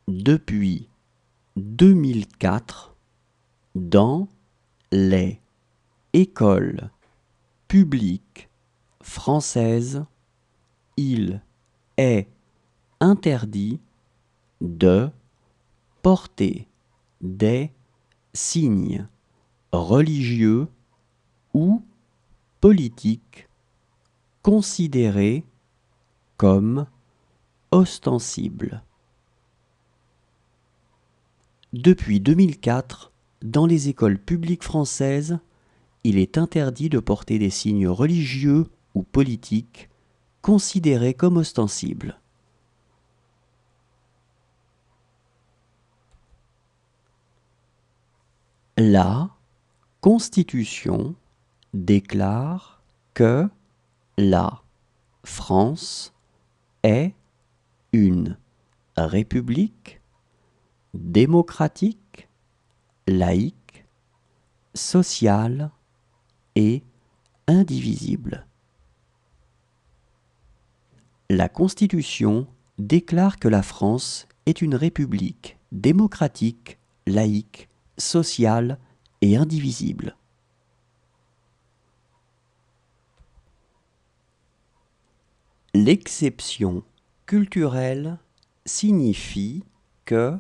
depuis 2004, dans les écoles publiques françaises, il est interdit de porter des signes religieux ou politiques considérés comme ostensibles. Depuis 2004, dans les écoles publiques françaises, il est interdit de porter des signes religieux ou politiques considérés comme ostensibles. La Constitution déclare que la France est une république démocratique, laïque, sociale et indivisible. La Constitution déclare que la France est une république démocratique, laïque, sociale et indivisible. L'exception culturelle signifie que,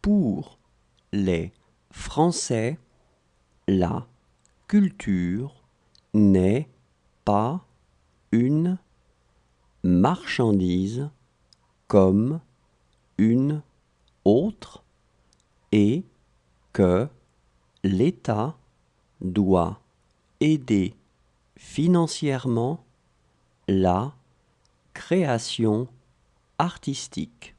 pour les Français, la culture n'est pas une marchandise comme une autre et que l'État doit aider financièrement la création artistique.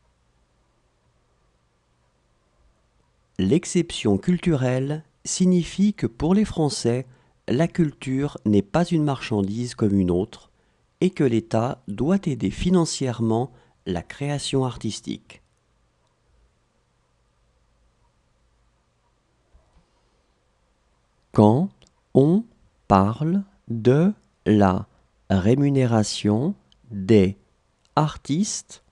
L'exception culturelle signifie que pour les Français, la culture n'est pas une marchandise comme une autre et que l'État doit aider financièrement la création artistique. Quand on parle de la rémunération des artistes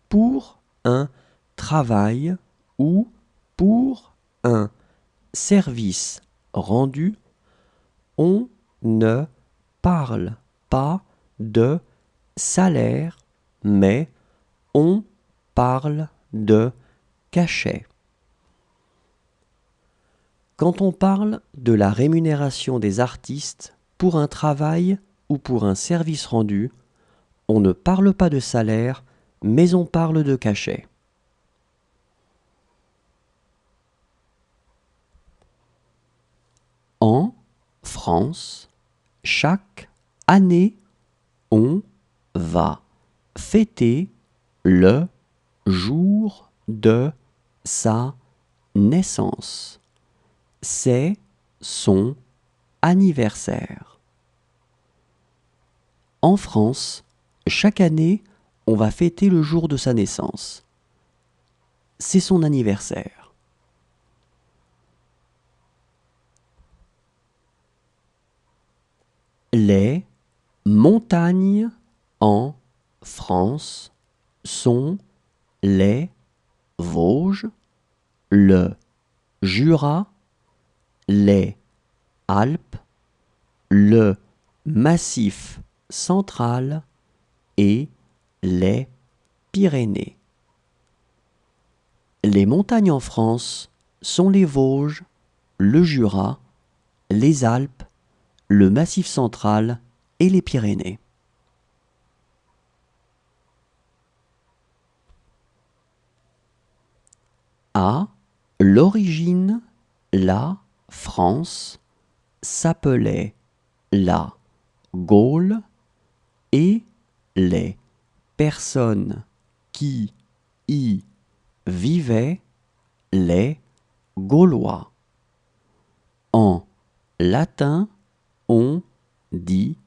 pour un travail ou pour un service rendu, on ne parle pas de salaire, mais on parle de cachet. Quand on parle de la rémunération des artistes pour un travail ou pour un service rendu, on ne parle pas de salaire, mais on parle de cachet. En France, chaque année, on va fêter le jour de sa naissance. C'est son anniversaire. En France, chaque année, on va fêter le jour de sa naissance. C'est son anniversaire. Les montagnes en France sont les Vosges, le Jura, les Alpes, le Massif central et les Pyrénées. Les montagnes en France sont les Vosges, le Jura, les Alpes, le Massif central et les Pyrénées. À l'origine, la France s'appelait la Gaule et les personnes qui y vivaient les Gaulois. En latin, on dit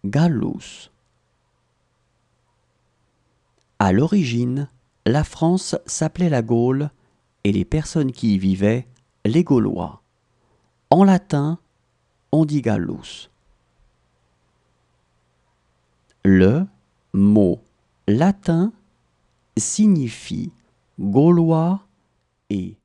Gallus. À l'origine, la France s'appelait la Gaule et les personnes qui y vivaient les Gaulois. En latin, on dit Gallus. Le mot latin signifie Gaulois et